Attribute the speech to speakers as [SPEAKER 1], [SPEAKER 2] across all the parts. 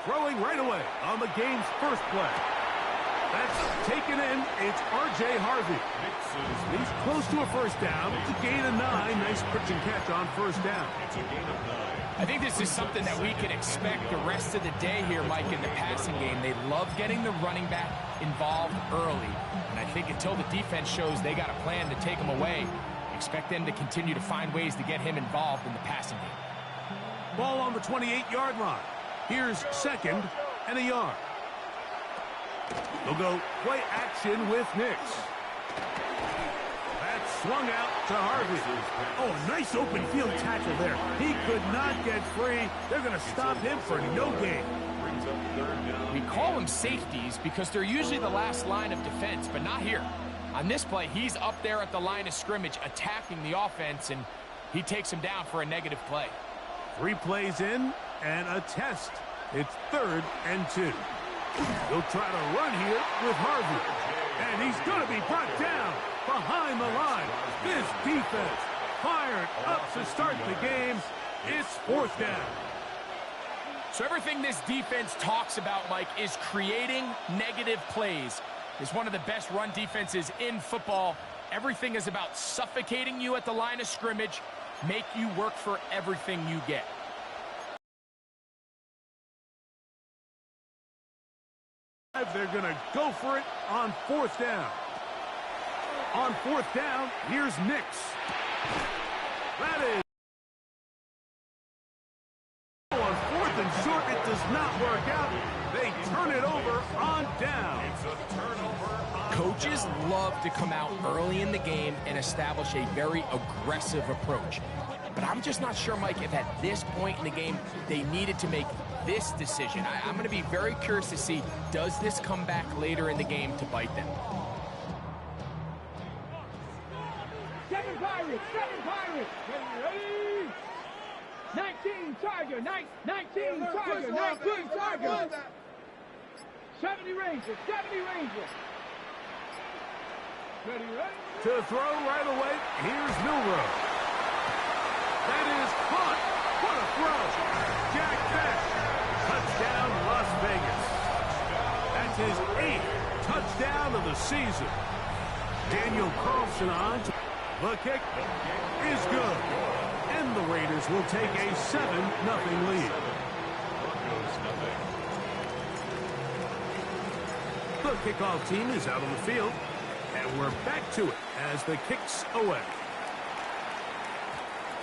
[SPEAKER 1] throwing right away on the game's first play. That's taken in. It's R.J. Harvey. He's close to a first down. It's a gain of 9. Nice pitch and catch on first down.
[SPEAKER 2] It's a gain of 9.
[SPEAKER 3] I think this is something that we can expect the rest of the day here, Mike, in the passing game. They love getting the running back involved early. And I think until the defense shows they got a plan to take him away, expect them to continue to find ways to get him involved in the passing game.
[SPEAKER 1] Ball on the 28-yard line. Here's second and a yard. They'll go play action with Nix. That's swung out to Harvey. Oh, a nice open field tackle there. He could not get free. They're going to stop him for no gain.
[SPEAKER 3] We call them safeties because they're usually the last line of defense, but not here. On this play, he's up there at the line of scrimmage attacking the offense, and he takes him down for a negative play.
[SPEAKER 1] 3 plays in and a test. It's 3rd and 2. He'll try to run here with Harvey. And he's going to be brought down behind the line. This defense fired up to start the game. It's 4th down.
[SPEAKER 3] So everything this defense talks about, Mike, is creating negative plays. It's one of the best run defenses in football. Everything is about suffocating you at the line of scrimmage, make you work for everything you get.
[SPEAKER 1] They're going to go for it on 4th down. On 4th down, here's Nix. That is on 4th and short. It does not work out. They turn it over on down.
[SPEAKER 2] It's a turnover.
[SPEAKER 3] Coaches love to come out early in the game and establish a very aggressive approach. But I'm just not sure, Mike, if at this point in the game they needed to make this decision. I'm going to be very curious to see, does this come back later in the game to bite them?
[SPEAKER 4] 7 Pirates, 7 Pirates. Ready? 19 Tiger, 19 Tiger, 19 Tiger. 70 Rangers, 70 Rangers. Ready?
[SPEAKER 1] To throw right away, here's Milroe. That is caught. What a throw. Jack Beck. Touchdown, Las Vegas. That's his 8th touchdown of the season. Daniel Carlson on. The kick is good. And the Raiders will take a 7-0 lead. The kickoff team is out on the field. And we're back to it as the kick's away.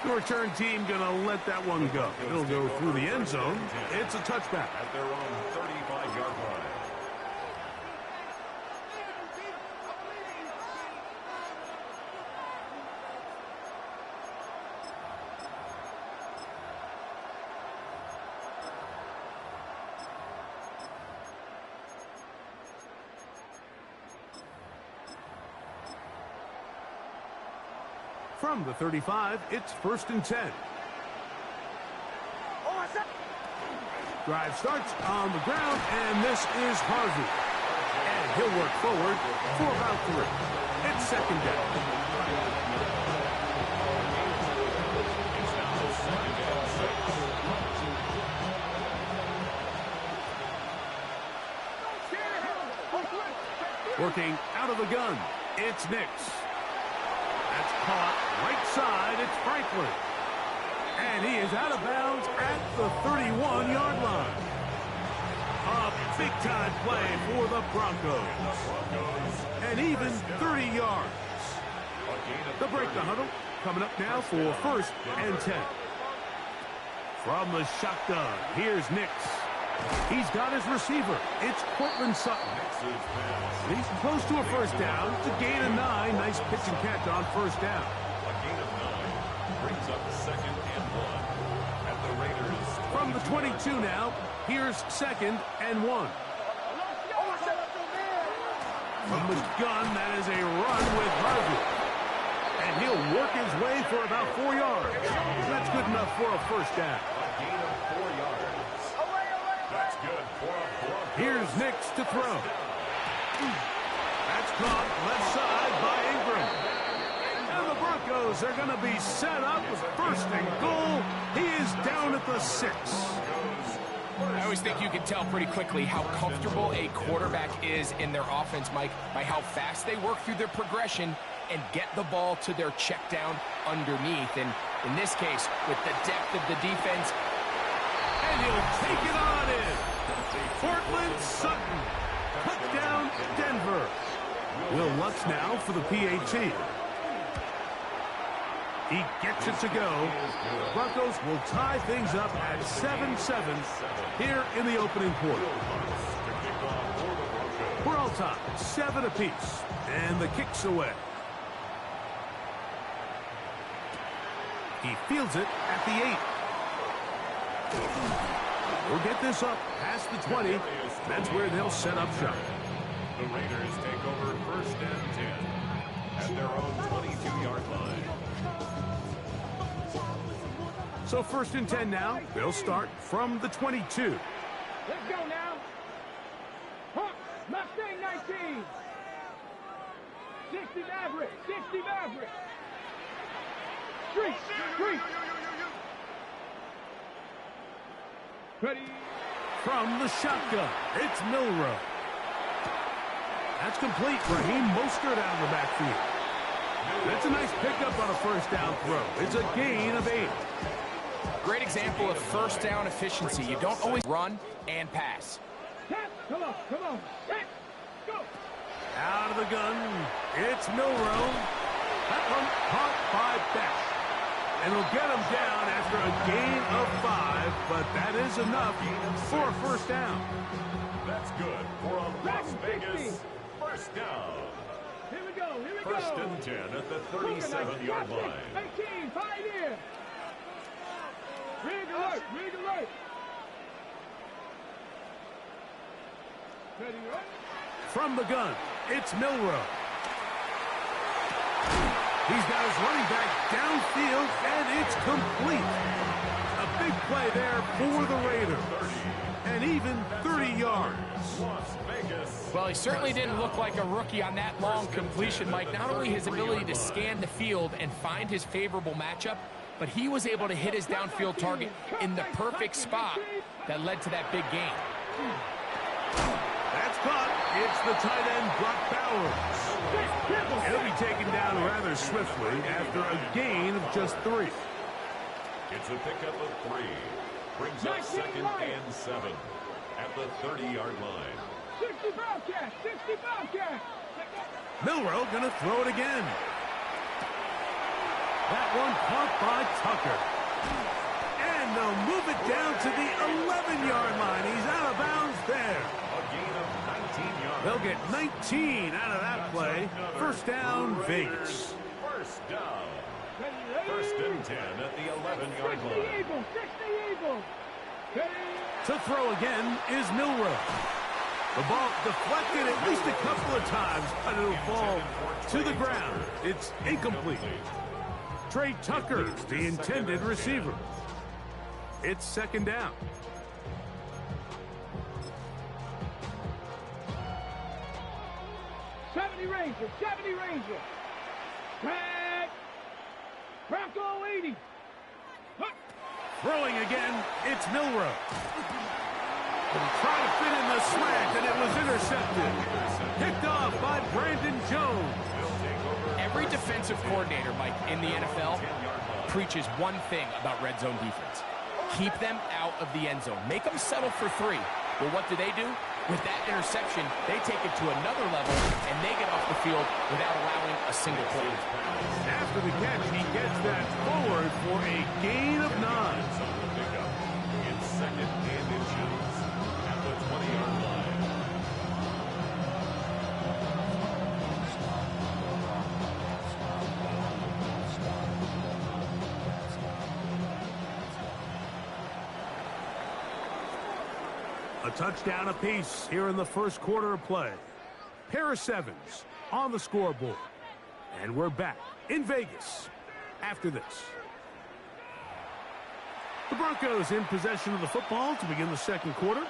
[SPEAKER 1] The return team going to let that one go. It'll go through the end zone. It's a touchback.
[SPEAKER 2] At their own 35-yard line.
[SPEAKER 1] From the 35, it's 1st and 10. Drive starts on the ground, and this is Harvey. And he'll work forward for about 3. It's 2nd down. Working out of the gun, it's Nix. That's caught right side. It's Franklin. And he is out of bounds at the 31-yard line. A big-time play for the Broncos. And even 30 yards. The break the huddle coming up now for 1st and 10. From the shotgun, here's Nix. He's got his receiver. It's Cortland Sutton. He's close to a first down. It's a gain of 9. Nice pitch and catch on first down.
[SPEAKER 2] A gain of 9 brings up 2nd and 1. At the Raiders.
[SPEAKER 1] From the 22 now, here's 2nd and 1. From the gun, that is a run with Harvey. And he'll work his way for about 4 yards. That's good enough for a first down.
[SPEAKER 2] A gain of 4 yards. That's good for a Broncos.
[SPEAKER 1] Here's Nix to throw. That's caught left side by Ingram. And the Broncos are going to be set up with 1st and goal. He is down at the 6.
[SPEAKER 3] I always think you can tell pretty quickly how comfortable a quarterback is in their offense, Mike, by how fast they work through their progression and get the ball to their check down underneath. And in this case, with the depth of the defense,
[SPEAKER 1] and he'll take it on in. Portland Sutton. Touchdown, Denver. Will Lutz now for the PAT. He gets it to go. The Broncos will tie things up at 7-7 here in the opening quarter. We're all tied, 7 apiece, and the kick's away. He fields it at the 8. We'll get this up past the 20. That's where they'll set up shop.
[SPEAKER 2] The Raiders take over 1st and 10 at their own 22-yard line.
[SPEAKER 1] So 1st and 10 now. They'll start from the 22.
[SPEAKER 4] Let's go now. Hawk, Mustang 19. 60 Maverick, 60 Maverick. Street, street. Ready.
[SPEAKER 1] From the shotgun, it's Milroe. That's complete. Raheem Mostert out of the backfield. That's a nice pickup on a 1st down throw. It's a gain of 8.
[SPEAKER 3] great example of 1st down efficiency. You don't always run and pass.
[SPEAKER 4] Come on, come on. Go.
[SPEAKER 1] Out of the gun, it's Milroe. That one caught by Beck. And he'll get him down after a gain of 5, but that is enough for a 1st down.
[SPEAKER 2] That's good for a Las Vegas 1st down.
[SPEAKER 4] Here we go, here we go.
[SPEAKER 2] 1st and 10 at the 37-yard line.
[SPEAKER 4] 18, pioneer. Rig alert, rig alert. Ready, right?
[SPEAKER 1] From the gun, it's Milroe. He's got his running back downfield, and it's complete. A big play there for the Raiders. And even 30 yards.
[SPEAKER 2] Las Vegas.
[SPEAKER 3] Well, he certainly didn't look like a rookie on that long completion, Mike. Not only his ability to scan the field and find his favorable matchup, but he was able to hit his downfield target in the perfect spot that led to that big gain.
[SPEAKER 1] That's caught. It's the tight end, Brock Bowers. He'll be taken down rather swiftly after a gain of just 3.
[SPEAKER 2] It's a pickup of 3. Brings up 2nd and 7 at the 30-yard line.
[SPEAKER 4] 60 Bobcat, 60 Bobcat.
[SPEAKER 1] Milroe going to throw it again. That one caught by Tucker. And they'll move it down to the 11-yard line. He's out of bounds there.
[SPEAKER 2] A gain of 19 yards.
[SPEAKER 1] They'll get 19 out of that play. 1st down, Vegas.
[SPEAKER 2] 1st down. 1st and 10 at the 11-yard
[SPEAKER 4] 60
[SPEAKER 2] line.
[SPEAKER 4] Eagles, 60 Eagles.
[SPEAKER 1] To throw again is Milroe. The ball deflected at least a couple of times, but it'll fall to the ground. It's incomplete. Trey Tucker, the intended receiver. It's 2nd down.
[SPEAKER 4] Ranger, 70 Ranger. Tag. Bronco 80.
[SPEAKER 1] Throwing again, it's Milroe. Trying to fit in the slant, and it was intercepted. Picked off by Brandon Jones.
[SPEAKER 3] Every defensive coordinator, Mike, in the NFL preaches one thing about red zone defense. Keep them out of the end zone. Make them settle for 3. Well, what do? With that interception, they take it to another level, and they get off the field without allowing a single play.
[SPEAKER 1] After the catch, he gets that forward for a gain of 9.
[SPEAKER 2] It's 2nd and inches at the 20-yard line.
[SPEAKER 1] A touchdown apiece here in the 1st quarter of play. Pair of 7s on the scoreboard. And we're back in Vegas after this. The Broncos in possession of the football to begin the 2nd quarter.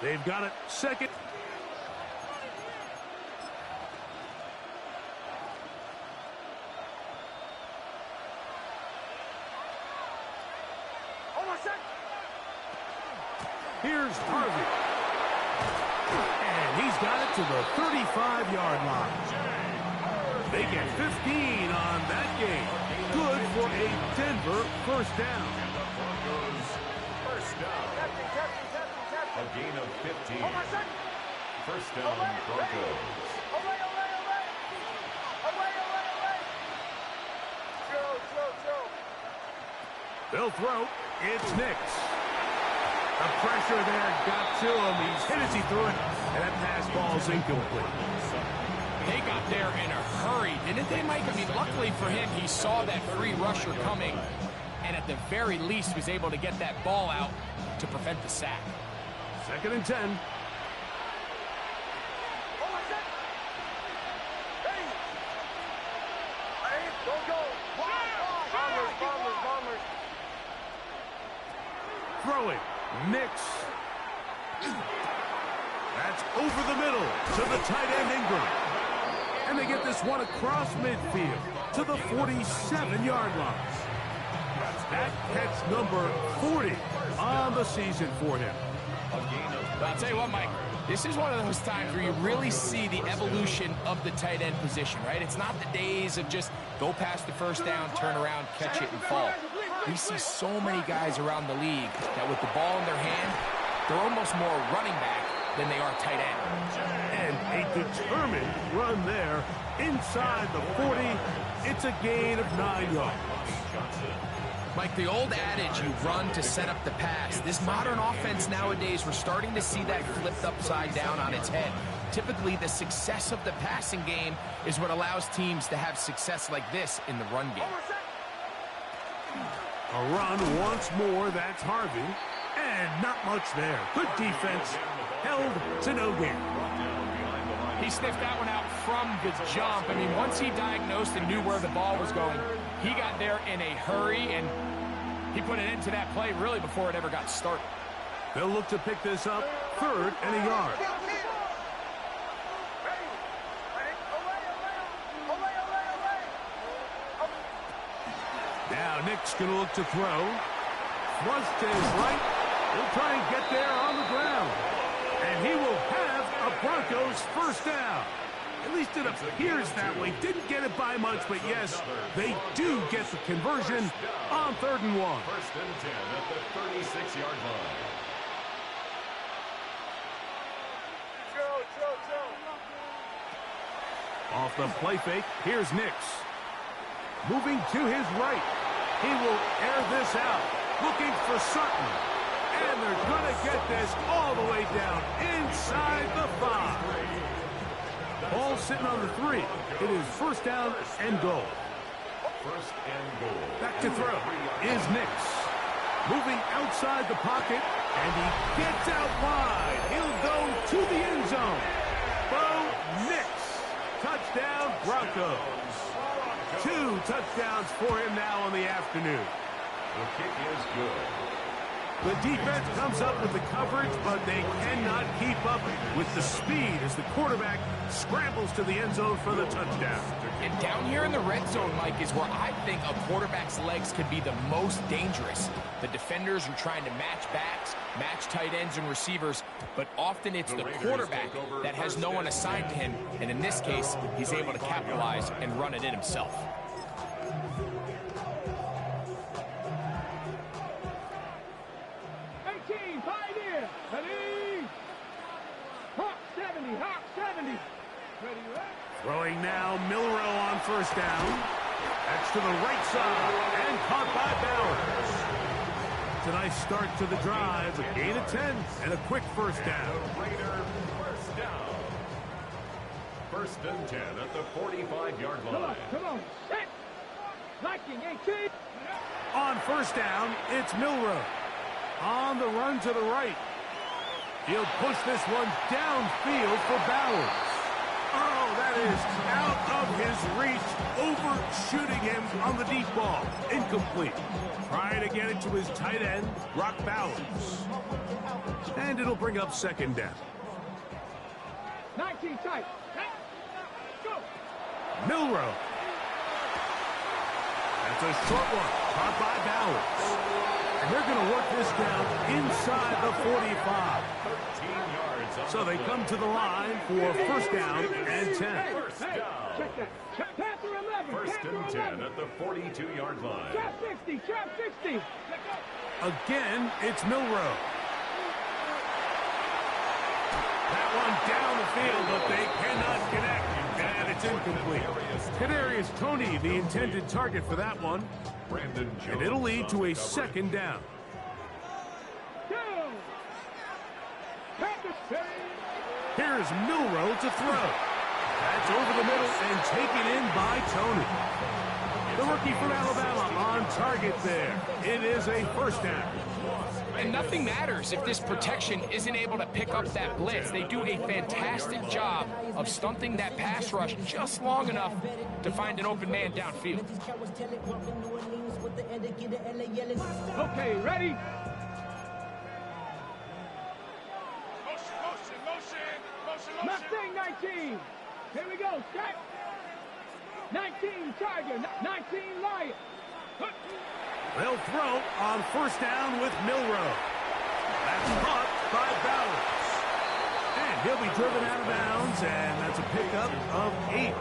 [SPEAKER 1] They've got it 2nd. Here's Harvey. And he's got it to the 35-yard line. They get 15 on that game. Good for a Denver first down.
[SPEAKER 2] And the Broncos first down. A gain of 15. First down, Broncos.
[SPEAKER 1] They'll throw. It's Nix. The pressure there got to him. He's hit as he threw it, and that pass ball's incomplete.
[SPEAKER 3] They got there in a hurry, didn't they, Mike? I mean, luckily for him, he saw that free rusher coming, and at the very least was able to get that ball out to prevent the sack.
[SPEAKER 1] 2nd and 10. Throwing. Nix. That's over the middle to the tight end Ingram. And they get this one across midfield to the 47-yard line. That catch number 40 on the season for him.
[SPEAKER 3] I'll tell you what, Mike, this is one of those times where you really see the evolution of the tight end position, right? It's not the days of just go past the first down, turn around, catch it, and fall. We see so many guys around the league that with the ball in their hand, they're almost more running back than they are tight end.
[SPEAKER 1] And a determined run there inside the 40. It's a gain of 9 yards.
[SPEAKER 3] Mike, the old adage, you run to set up the pass. This modern offense nowadays, we're starting to see that flipped upside down on its head. Typically, the success of the passing game is what allows teams to have success like this in the run game.
[SPEAKER 1] A run once more, that's Harvey. And not much there. Good defense. Held to no gain.
[SPEAKER 3] He sniffed that one out from the jump. I mean, once he diagnosed and knew where the ball was going, he got there in a hurry, and he put an end to that play really before it ever got started.
[SPEAKER 1] They'll look to pick this up 3rd and a yard. Now Nick's going to look to throw. Thrust to his right. He'll try and get there on the ground. And he will have a Broncos first down. At least it appears that way. Didn't get it by much, but yes, they do get the conversion on 3rd and 1.
[SPEAKER 2] First and 10 at the 36-yard line.
[SPEAKER 1] Off the play fake, here's Nix. Moving to his right. He will air this out. Looking for Sutton. And they're going to get this all the way down inside the 5. Ball sitting on the 3. It is first down and goal.
[SPEAKER 2] First and goal.
[SPEAKER 1] Back to throw is Nix. Moving outside the pocket, and he gets out wide. He'll go to the end zone. Bo Nix. Touchdown, Broncos. 2 touchdowns for him now on the afternoon.
[SPEAKER 2] The kick is good.
[SPEAKER 1] The defense comes up with the coverage, but they cannot keep up with the speed as the quarterback scrambles to the end zone for the touchdown.
[SPEAKER 3] And down here in the red zone, Mike, is where I think a quarterback's legs could be the most dangerous. The defenders are trying to match backs, match tight ends and receivers, but often it's the quarterback that has no one assigned to him, and in this case, he's able to capitalize and run it in himself.
[SPEAKER 1] Throwing now, Milroe on first down. That's to the right side and caught by Bowers. It's a nice start to the drive. A gain of 10 and a quick first down.
[SPEAKER 2] Raider first down. First and 10 at the 45-yard line.
[SPEAKER 4] Come on. Set. Liking 18.
[SPEAKER 1] On first down, it's Milroe. On the run to the right. He'll push this one downfield for Bowers. Oh, that is out of his reach, overshooting him on the deep ball. Incomplete. Trying to get it to his tight end, Brock Bowers. And it'll bring up second down.
[SPEAKER 4] 19 tight. Go.
[SPEAKER 1] Milroe. That's a short one, caught by Bowers. They're going to work this down inside the 45.
[SPEAKER 2] 13 yards on
[SPEAKER 1] So they come to the line for first down and 10.
[SPEAKER 2] First down.
[SPEAKER 4] Check that. Panther 11.
[SPEAKER 2] First
[SPEAKER 4] Panther
[SPEAKER 2] and 10
[SPEAKER 4] 11.
[SPEAKER 2] at the 42-yard line.
[SPEAKER 4] Trap 60. Trap 60.
[SPEAKER 1] Again, it's Milroe. That one down the field, but they cannot connect. And it's incomplete. Kadarius Toney, the intended target for that one.
[SPEAKER 2] Brandon Jones
[SPEAKER 1] And it'll lead to a
[SPEAKER 2] on coverage.
[SPEAKER 1] second down.
[SPEAKER 4] Down. Panther
[SPEAKER 1] Here's Milroe to throw. That's over the middle and taken in by Toney. The rookie from Alabama on target there. It is a first down.
[SPEAKER 3] And nothing matters if this protection isn't able to pick up that blitz. They do a fantastic job of stunting that pass rush just long enough to find an open man downfield.
[SPEAKER 4] Okay, ready? Mustang 19. Here we go. Strike. 19 Tiger. 19 Lion.
[SPEAKER 1] They'll throw on first down with Milroe. That's caught by Bowers. And he'll be driven out of bounds, and that's a pickup of 8.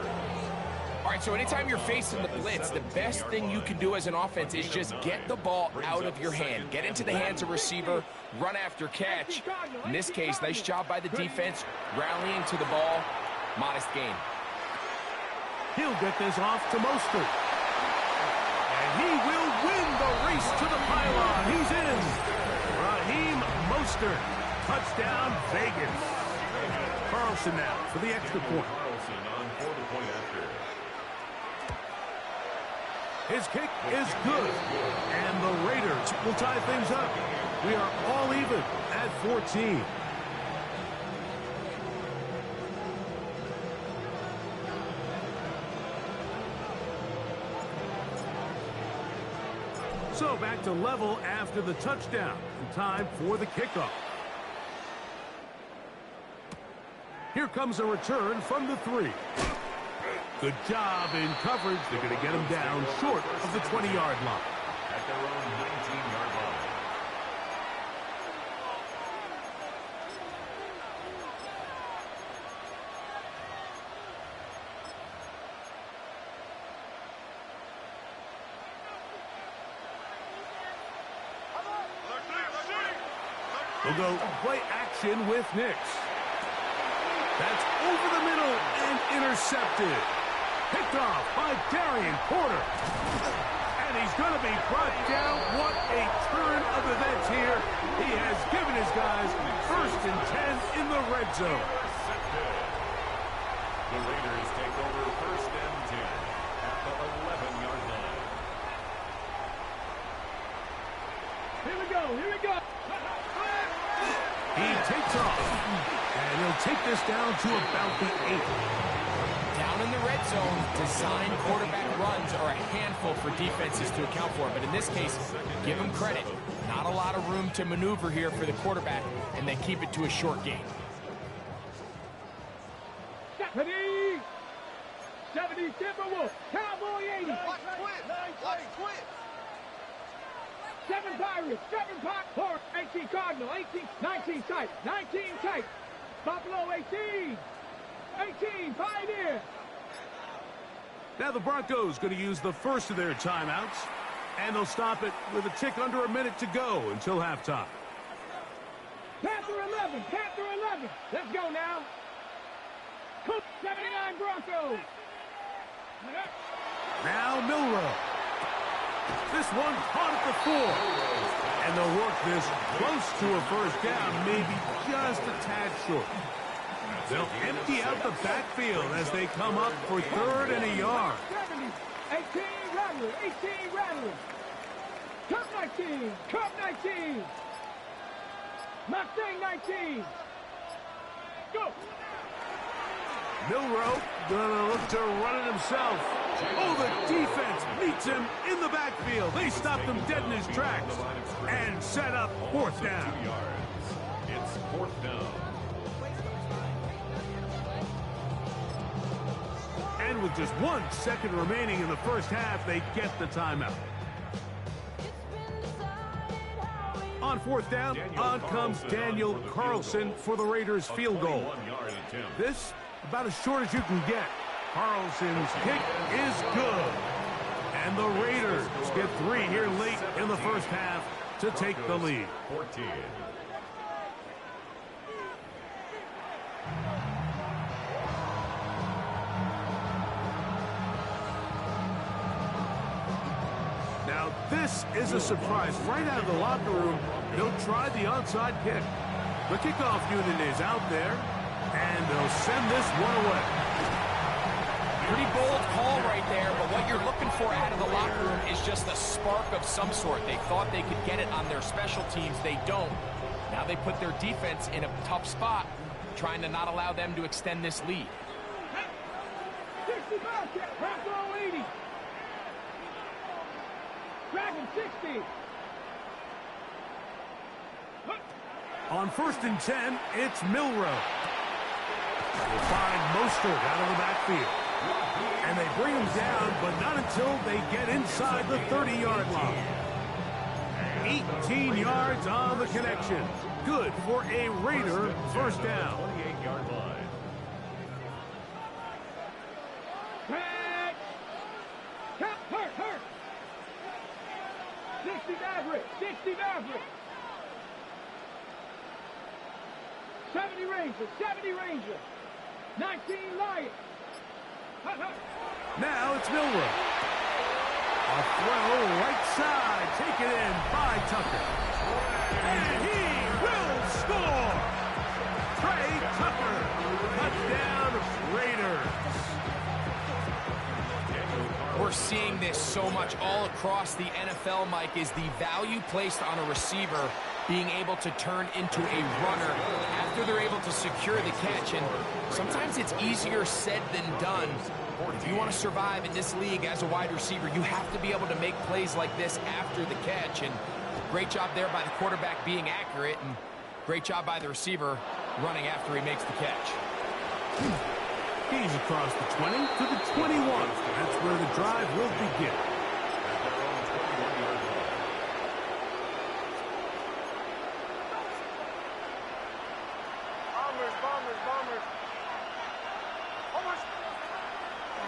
[SPEAKER 3] All right, so anytime you're facing the blitz, the best thing you can do as an offense is just get the ball out of your hand. Get into the hands of receiver, run after catch. In this case, nice job by the defense, rallying to the ball. Modest gain.
[SPEAKER 1] He'll get this off to Mostert. And he will win the race to the pylon. He's in. Raheem Mostert. Touchdown, Vegas. Carlson now for the extra point.
[SPEAKER 2] Carlson on for the point after.
[SPEAKER 1] His kick is good. And the Raiders will tie things up. We are all even at 14. So back to level after the touchdown. Time for the kickoff. Here comes a return from the 3. Good job in coverage. They're going to get him down short of the 20-yard line.
[SPEAKER 2] At their own 19-yard line.
[SPEAKER 1] We'll go play action with Nix. That's over the middle and intercepted. Picked off by Darian Porter. And he's going to be brought down. What a turn of events here. He has given his guys first and 10 in the red zone.
[SPEAKER 2] The Raiders take over first and 10 at the 11-yard line.
[SPEAKER 4] Here we go. Here we go.
[SPEAKER 1] He takes off. And he'll take this down to about the 8.
[SPEAKER 3] Down in the red zone, design quarterback runs are a handful for defenses to account for. But in this case, give them credit. Not a lot of room to maneuver here for the quarterback, and they keep it to a short game.
[SPEAKER 4] 70. 70 Timberwolves. Cowboy 80.
[SPEAKER 5] Watch quit.
[SPEAKER 4] 7 Pirates. 7 Pirates. 18 Cardinal. 18. 19 tight. 19 tight. Buffalo 18. 18 Pioneer.
[SPEAKER 1] Now the Broncos going to use the first of their timeouts. And they'll stop it with a tick under a minute to go until halftime.
[SPEAKER 4] Panther 11. Panther 11. Let's go now. 79 Broncos.
[SPEAKER 1] Now Milroe. This one caught at the 4. And they'll work this close to a first down, maybe just a tad short. They'll empty out the backfield as they come up for 3rd and a yard.
[SPEAKER 4] 70. 18 Rattler. 18 Rattler. Cup 19. Cup 19. Mustang 19. Go.
[SPEAKER 1] Milroe gonna look to run it himself. Oh, the defense meets him in the backfield. They stopped him dead in his tracks and set up 4th down.
[SPEAKER 2] 2 yards. It's 4th down.
[SPEAKER 1] And with just 1 second remaining in the first half, they get the timeout. On fourth down, on comes Daniel Carlson for the Raiders field goal. This, about as short as you can get. Carlson's kick is good. And the Raiders get 3 here late in the first half to take the lead.
[SPEAKER 2] 14.
[SPEAKER 1] Now, this is a surprise. Right out of the locker room, they'll try the onside kick. The kickoff unit is out there, and they'll send this one away.
[SPEAKER 3] Pretty bold call right there, but what you're looking for out of the locker room is just a spark of some sort. They thought they could get it on their special teams. They don't. Now they put their defense in a tough spot, trying to not allow them to extend this lead.
[SPEAKER 4] 60 Bobcat, half throw 80. Dragon 60.
[SPEAKER 1] On 1st and 10, it's Milroe. We'll find Mostert out of the backfield. And they bring him down, but not until they get inside the 30-yard line. 18 yards on the connection. Good for a Raider first down.
[SPEAKER 2] 28-yard line.
[SPEAKER 4] Hurt. 60 Maverick. 70 Ranger. 19 Lion.
[SPEAKER 1] Now it's Milroe. A throw right side, taken in by Tucker. And he will score! Trey Tucker, touchdown Raiders.
[SPEAKER 3] We're seeing this so much all across the NFL, Mike, is the value placed on a receiver being able to turn into a runner after they're able to secure the catch. And sometimes it's easier said than done. If you want to survive in this league as a wide receiver, you have to be able to make plays like this after the catch. And great job there by the quarterback being accurate, and great job by the receiver running after he makes the catch.
[SPEAKER 1] He's across the 20 to the 21. That's where the drive will begin.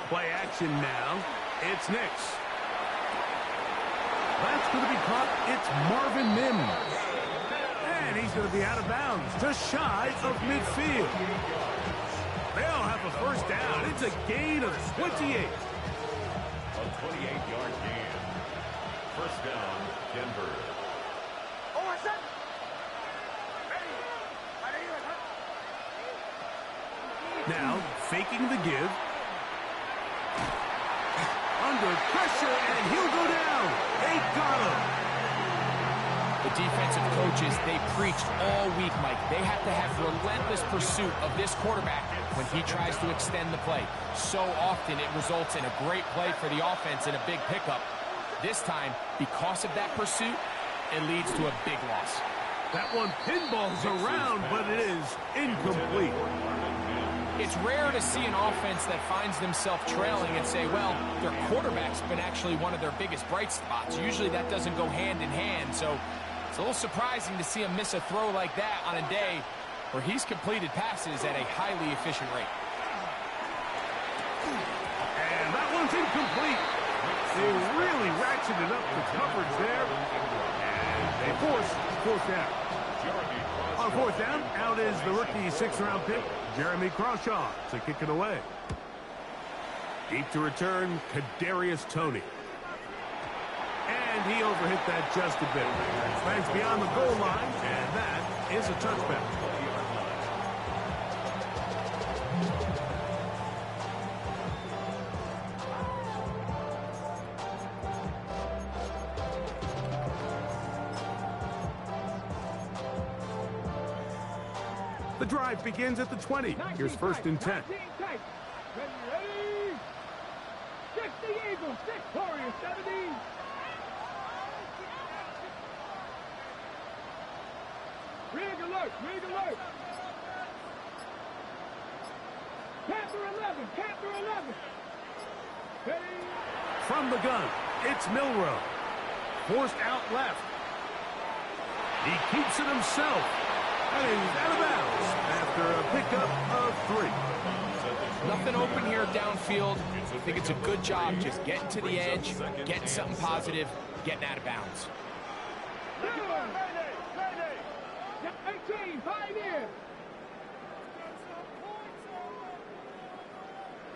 [SPEAKER 1] Play action now. It's Nix. That's going to be caught. It's Marvin Mims. And he's going to be out of bounds, just shy of midfield. They'll have a first down. It's a gain of 28.
[SPEAKER 2] A 28-yard gain. First down, Denver.
[SPEAKER 1] Now, faking the give. Under pressure, and he'll go down. They got him.
[SPEAKER 3] The defensive coaches, they preached all week, Mike. They have to have relentless pursuit of this quarterback when he tries to extend the play. So often it results in a great play for the offense and a big pickup. This time, because of that pursuit, it leads to a big loss.
[SPEAKER 1] That one pinballs around, but it is incomplete.
[SPEAKER 3] It's rare to see an offense that finds themselves trailing and say, well, their quarterback's been actually one of their biggest bright spots. Usually that doesn't go hand in hand, so it's a little surprising to see him miss a throw like that on a day where he's completed passes at a highly efficient rate.
[SPEAKER 1] And that one's incomplete. They really ratcheted up the coverage there, and they force fourth down. On fourth down, out is the rookie 6th-round pick, Jeremy Crawshaw, to kick it away. Deep to return, Kadarius Toney. And he overhit that just a bit. Lands beyond the goal line, and that is a touchback. The drive begins at the 20. Here's 1st and 10.
[SPEAKER 4] Ready. 60 Eagles, 6 Warriors, 70. Rig alert. Panther 11. Ready.
[SPEAKER 1] From the gun, it's Milroe. Forced out left. He keeps it himself. And he's out of bounds after a pickup of 3.
[SPEAKER 3] Nothing open here downfield. I think it's a good job just getting to the edge, getting something positive, getting out of bounds.
[SPEAKER 4] 18, Pioneer.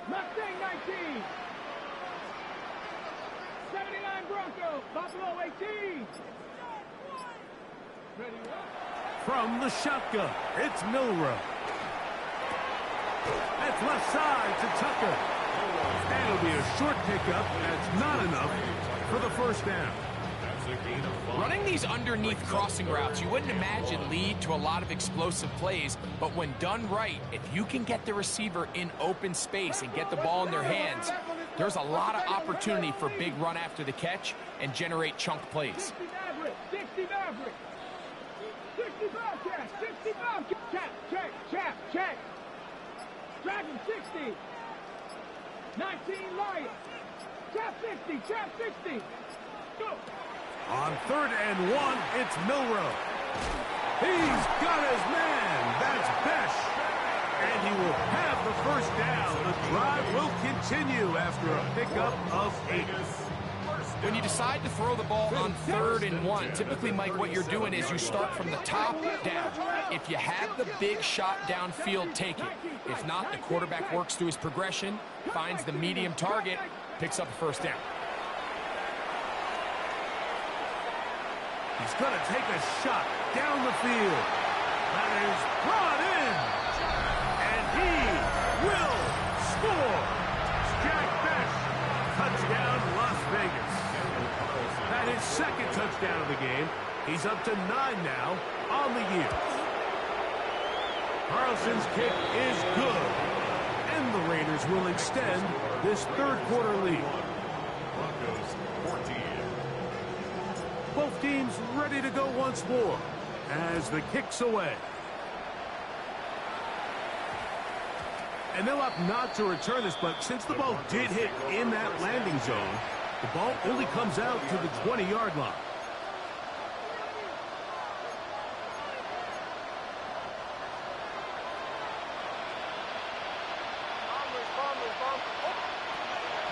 [SPEAKER 4] Mustang 19. 79 Bronco. Buffalo 18. Ready up.
[SPEAKER 1] From the shotgun, it's Milroe. That's left side to Tucker. And it'll be a short pickup. That's not enough for the first down.
[SPEAKER 3] Running these underneath crossing routes, you wouldn't imagine lead to a lot of explosive plays, but when done right, if you can get the receiver in open space and get the ball in their hands, there's a lot of opportunity for big run after the catch and generate chunk plays.
[SPEAKER 4] 60 Maverick, 60 Maverick. 60 Bobcat, 60 Bobcat. Check. Dragon 60. 19 Lion. Trap 60. Go.
[SPEAKER 1] On 3rd and 1, it's Milroe. He's got his man. That's Besh. And he will have the first down. The drive will continue after a pickup of 8.
[SPEAKER 3] When you decide to throw the ball on 3rd and 1, typically, Mike, what you're doing is you start from the top down. If you have the big shot downfield, take it. If not, the quarterback works through his progression, finds the medium target, picks up a first down.
[SPEAKER 1] He's going to take a shot down the field. That is brought in. And he will score. Jack Besh. Touchdown, Las Vegas. That is 2nd touchdown of the game. He's up to 9 now on the year. Carlson's kick is good. And the Raiders will extend this 3rd quarter lead.
[SPEAKER 2] Broncos 14.
[SPEAKER 1] Both teams ready to go once more as the kick's away. And they'll opt not to return this, but since the ball did hit in that landing zone, the ball only comes out to the 20-yard line.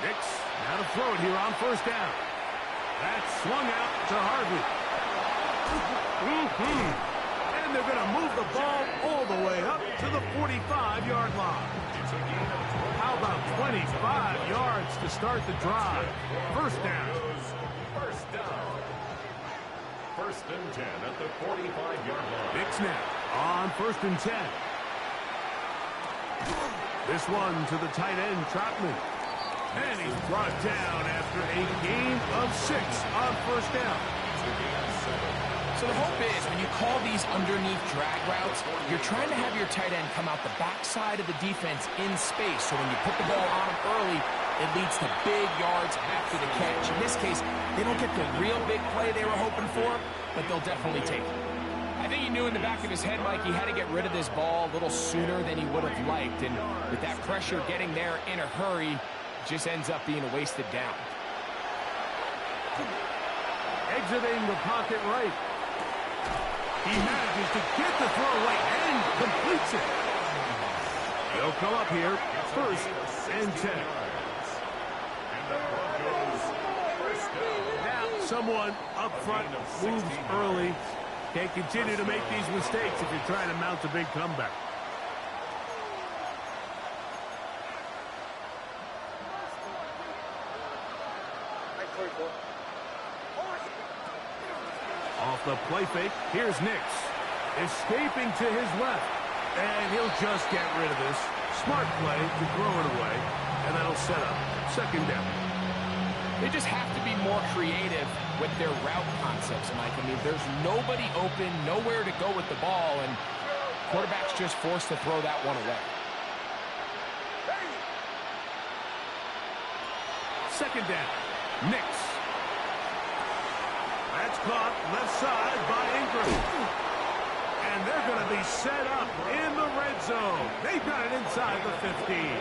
[SPEAKER 1] Nix now to throw it here on 1st down. That's swung out to Harvey. And they're going to move the ball all the way up to the 45-yard line. How about 25 yards to start the drive? First down.
[SPEAKER 2] First and 10 at the 45-yard line.
[SPEAKER 1] Nix now on 1st and 10. This one to the tight end, Trotman. And he's brought down after a gain of 6 on 1st down.
[SPEAKER 3] So the hope is when you call these underneath drag routes, you're trying to have your tight end come out the backside of the defense in space. So when you put the ball on him early, it leads to big yards after the catch. In this case, they don't get the real big play they were hoping for, but they'll definitely take it. I think he knew in the back of his head, Mike, he had to get rid of this ball a little sooner than he would have liked. And with that pressure getting there in a hurry, it just ends up being a wasted down.
[SPEAKER 1] Exiting the pocket right. He manages to get the throw away and completes it. They'll come up here, 1st and 10. Now someone up front moves early. Can't continue to make these mistakes if you're trying to mount a big comeback. Off the play fake, here's Nix. Escaping to his left. And he'll just get rid of this. Smart play to throw it away. And that'll set up 2nd down.
[SPEAKER 3] They just have to be more creative with their route concepts, Mike. I mean, there's nobody open, nowhere to go with the ball, and quarterback's just forced to throw that one away.
[SPEAKER 1] 2nd down. Nix. That's caught left side by Ingram. And they're going to be set up in the red zone. They've got it inside the 15.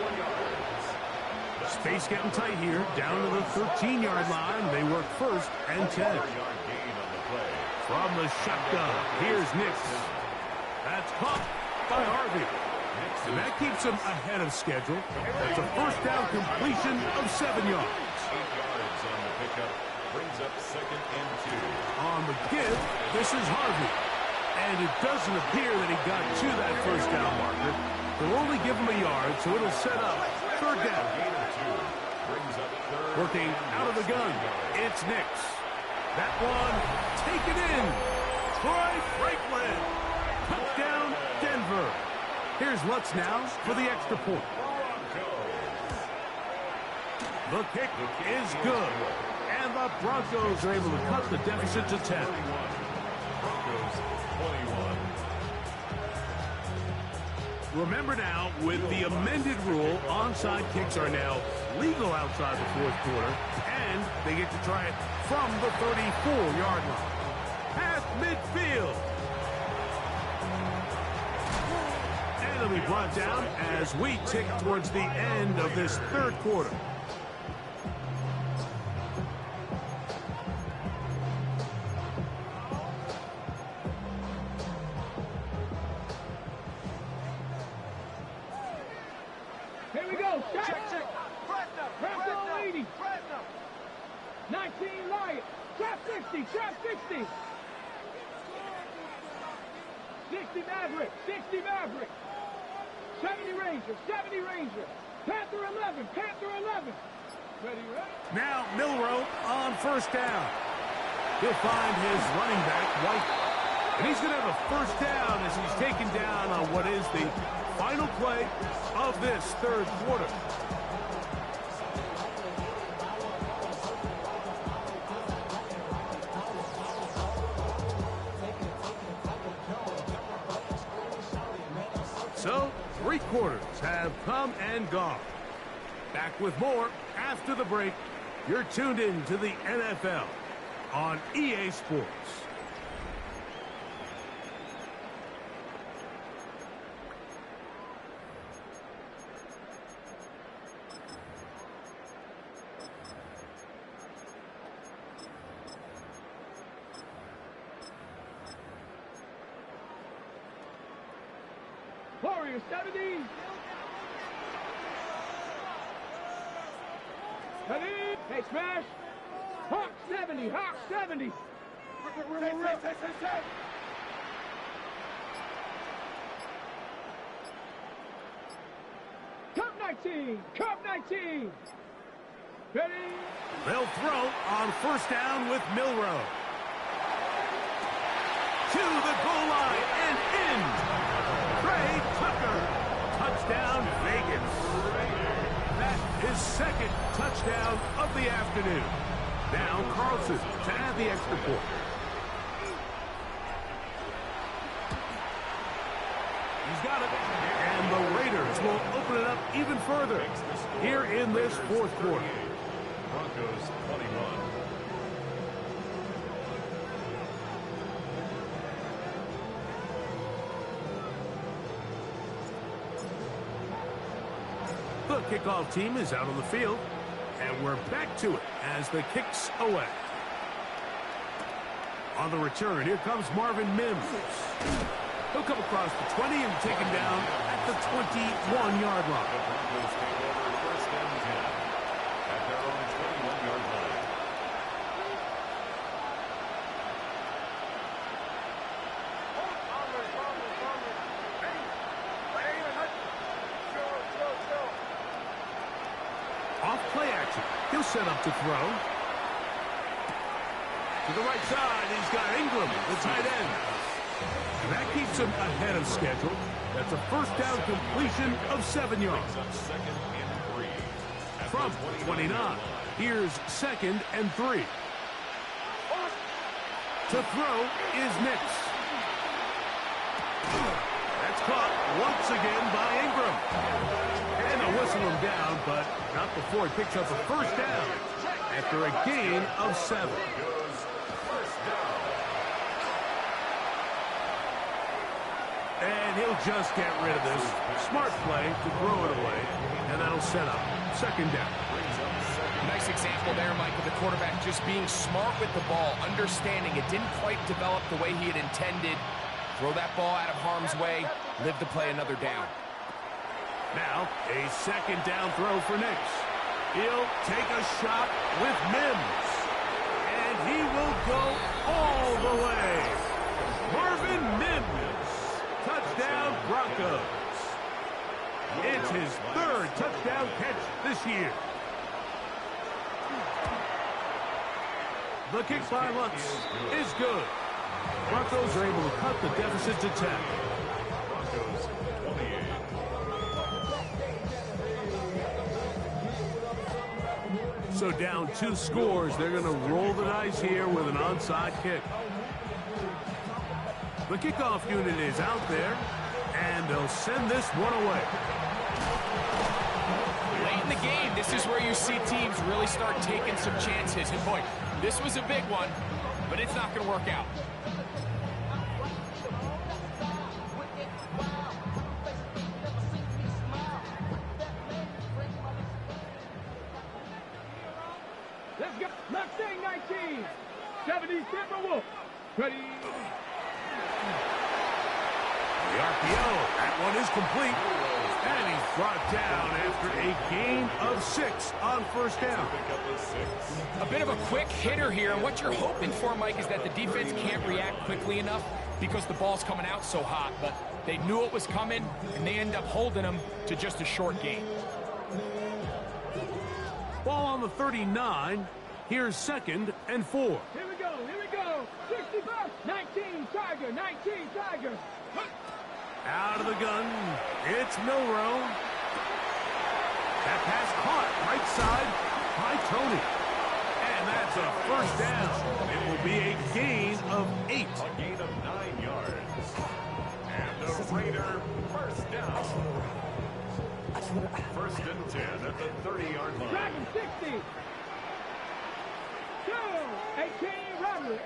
[SPEAKER 1] Space getting tight here, down to the 13-yard line. They work 1st and 10. From the shotgun, here's Nix. That's caught by Harvey. And that keeps him ahead of schedule. That's a first down completion of 7 yards.
[SPEAKER 2] 8 yards on the pickup. Brings up 2nd and 2.
[SPEAKER 1] On the give, this is Harvey. And it doesn't appear that he got to that first down marker. They'll only give him a yard, so it'll set up 3rd down.
[SPEAKER 2] Gain of 2. Brings up 3rd.
[SPEAKER 1] Working out of the gun, it's Nix. That one taken in. Troy Franklin. Touchdown, Denver. Here's Lutz now for the extra point. The kick is good. And the Broncos are able to cut the deficit to 10.
[SPEAKER 2] Broncos 21.
[SPEAKER 1] Remember now, with the amended rule, onside kicks are now legal outside the 4th quarter, and they get to try it from the 34-yard line. Past midfield. And it'll be brought down as we tick towards the end of this 3rd quarter.
[SPEAKER 4] Here we go. Check. Trap leading. 19 Lions. Trap 60. 60 Maverick. 70 Ranger. Panther 11. Ready?
[SPEAKER 1] Now Milroe on first down. He'll find his running back, White. And he's going to have a first down as he's taken down on what is the final play of this 3rd quarter. So, 3 quarters have come and gone. Back with more after the break. You're tuned in to the NFL on EA Sports.
[SPEAKER 4] Warriors 70. Ready? Hey, smash. Hawk 70. Cup 19. Ready?
[SPEAKER 1] They'll throw on first down with Milroe. To the goal line and in. Trey Tucker. Touchdown, Vegas. That is 2nd touchdown of the afternoon. Now Carlson to add the extra point. He's got it. And the Raiders will open it up even further here in this 4th quarter.
[SPEAKER 2] Broncos 21.
[SPEAKER 1] The kickoff team is out on the field, and we're back to it as the kick's away. On the return, here comes Marvin Mims. He'll come across the 20 and taken down at the 21-yard line.
[SPEAKER 2] The Broncos take over 1st and 10 at their own 21-yard line.
[SPEAKER 1] Off play action. He'll set up to throw. To the right side, he's got Ingram, the tight end. And that keeps him ahead of schedule. That's a first down completion of 7 yards.
[SPEAKER 2] 2nd and 3.
[SPEAKER 1] From 29, here's 2nd and 3. To throw is Nix. That's caught once again by Ingram. And they'll whistle him down, but not before he picks up a first down after a gain of 7. And he'll just get rid of this. Smart play to throw it away, and that'll set up 2nd down.
[SPEAKER 3] Nice example there, Mike, of the quarterback just being smart with the ball, understanding it didn't quite develop the way he had intended. Throw that ball out of harm's way, live to play another down.
[SPEAKER 1] Now, a second down throw for Nix. He'll take a shot with Mims. And he will go all the way. Marvin Mims. Touchdown, Broncos. It's his third touchdown catch this year. The kick by Lutz is good. Broncos are able to cut the deficit to 10. So down 2 scores, they're going to roll the dice here with an onside kick. The kickoff unit is out there, and they'll send this one away.
[SPEAKER 3] Late in the game, this is where you see teams really start taking some chances. And boy, this was a big one, but it's not going to work out.
[SPEAKER 4] Let's go. Mustang 19. 70 Timberwolves. Ready.
[SPEAKER 1] The RPO, that one is complete. And he's brought down after a gain of 6 on first down.
[SPEAKER 3] A bit of a quick hitter here. What you're hoping for, Mike, is that the defense can't react quickly enough because the ball's coming out so hot. But they knew it was coming, and they end up holding them to just a short gain.
[SPEAKER 1] Ball on the 39. Here's 2nd and 4.
[SPEAKER 4] Here we go. Here we go. 65. 19 Tiger. 19 Tiger.
[SPEAKER 1] Out of the gun, it's Milroe. That pass caught right side by Tony. And that's a first down. It will be a gain of 8.
[SPEAKER 2] A gain of 9 yards. And the Raider first down. 1st and 10 at the 30-yard line.
[SPEAKER 4] Dragon 60. 2. 18 Robert.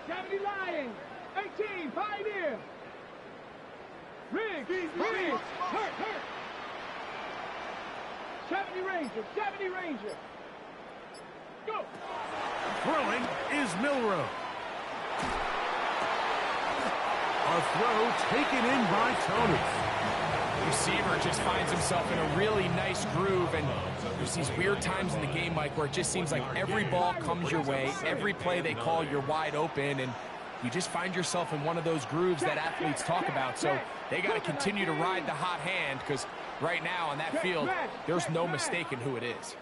[SPEAKER 4] 70 Lions. 18 Pioneer. Riggs, hurt. 70 Ranger, 70 Ranger. Go.
[SPEAKER 1] Throwing is Milroe. A throw taken in by Tony.
[SPEAKER 3] Receiver just finds himself in a really nice groove, and there's these weird times in the game, Mike, where it just seems like every ball comes your way, every play they call, you're wide open, and you just find yourself in one of those grooves that athletes talk about. So they got to continue to ride the hot hand, because right now on that field, there's no mistaking who it is.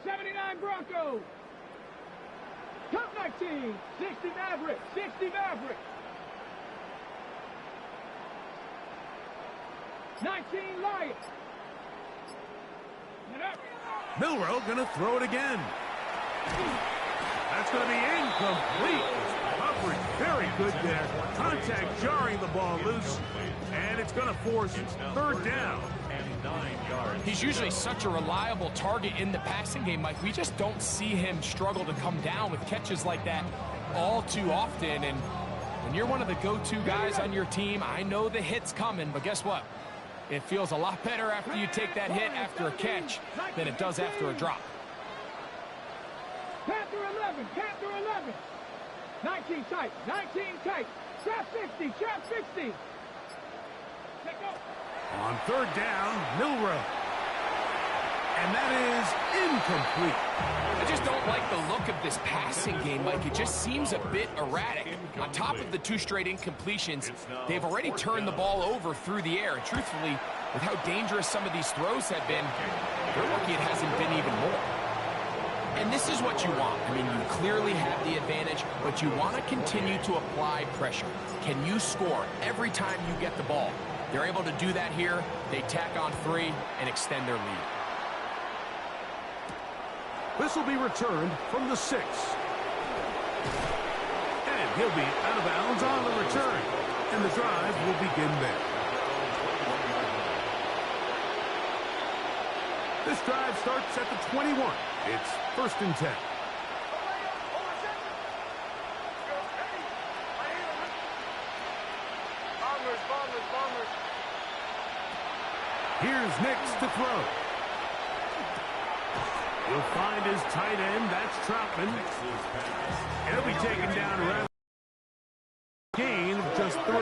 [SPEAKER 4] 79 Broncos. Top 19. 60 Maverick. 60 Maverick. 19 Lions.
[SPEAKER 1] Milroe going to throw it again. That's going to be incomplete. Coverage very good there. Contact jarring the ball loose. And it's going to force 3rd down.
[SPEAKER 2] And 9 yards.
[SPEAKER 3] He's usually such a reliable target in the passing game, Mike. We just don't see him struggle to come down with catches like that all too often. And when you're one of the go-to guys on your team, I know the hit's coming, but guess what? It feels a lot better after you take that hit after a catch than it does after a drop.
[SPEAKER 4] Panther 11, Panther 11. 19 tight, 19 tight. Trap 60, trap 60. Take go.
[SPEAKER 1] On 3rd down, Milroe. And that is incomplete.
[SPEAKER 3] I just don't like the look of this passing game, Mike. It just seems a bit erratic. On top of the 2 straight incompletions, they've already turned the ball over through the air. And truthfully, with how dangerous some of these throws have been, they're lucky it hasn't been even more. And this is what you want. I mean, you clearly have the advantage, but you want to continue to apply pressure. Can you score every time you get the ball? They're able to do that here. They tack on 3 and extend their lead.
[SPEAKER 1] This will be returned from the 6. And he'll be out of bounds on the return. And the drive will begin there. This drive starts at the 21. It's 1st and 10. Here's Nix to throw. He'll find his tight end. That's Troutman. He'll be taken down around gain of just 3.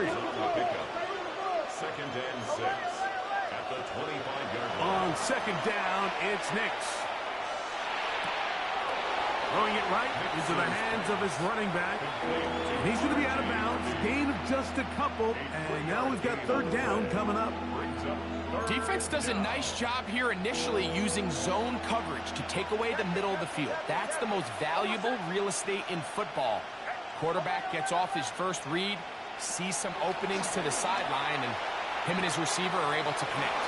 [SPEAKER 2] Second and 6 at the 25-yard line.
[SPEAKER 1] On second down, it's Nix. Throwing it right into the hands of his running back. And he's going to be out of bounds. Gain of just a couple. And now we've got third down coming up.
[SPEAKER 3] Defense does a nice job here initially using zone coverage to take away the middle of the field. That's the most valuable real estate in football. Quarterback gets off his first read, sees some openings to the sideline, and him and his receiver are able to connect.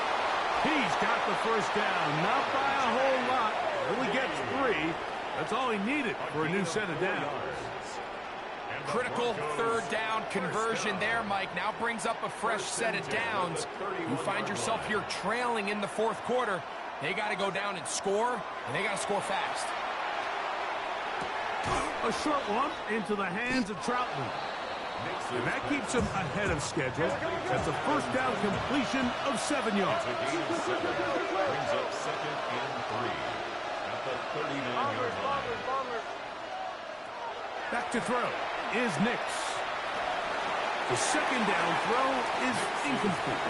[SPEAKER 1] He's got the first down. Not by a whole lot. Only gets 3. That's all he needed for a new set of downs.
[SPEAKER 3] Critical third down conversion there, Mike. Now brings up a fresh set of downs. You find yourself here trailing in the fourth quarter. They got to go down and score, and they got to score fast.
[SPEAKER 1] A short one into the hands of Troutman. And that keeps him ahead of schedule. That's a first down completion of 7 yards.
[SPEAKER 2] Brings up second and 3 at the 39-yard line.
[SPEAKER 1] Back to throw is Nix. The second down throw is incomplete.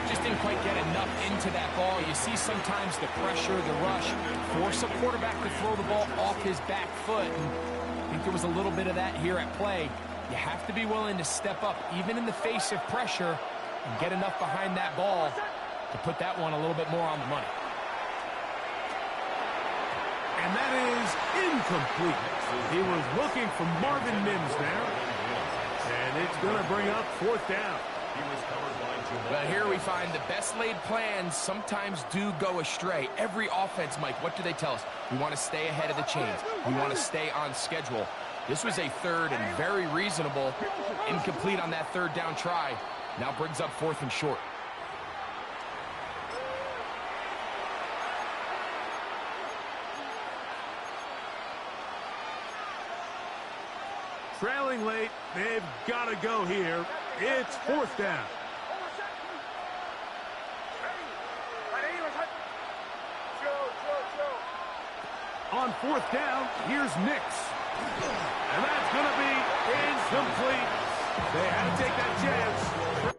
[SPEAKER 3] Just didn't quite get enough into that ball. You see sometimes the pressure, the rush, force a quarterback to throw the ball off his back foot. And I think there was a little bit of that here at play. You have to be willing to step up, even in the face of pressure, and get enough behind that ball to put that one a little bit more on the money.
[SPEAKER 1] And that is incomplete. He was looking for Marvin Mims there. And it's going to bring up fourth down.
[SPEAKER 3] Well, here we find the best laid plans sometimes do go astray. Every offense, Mike, what do they tell us? We want to stay ahead of the chains. We want to stay on schedule. This was a third and very reasonable. Incomplete on that third down try. Now brings up fourth and short.
[SPEAKER 1] Trailing late, they've got to go here. It's fourth down. On fourth down, here's Nix. And that's going to be incomplete. They had to take that chance.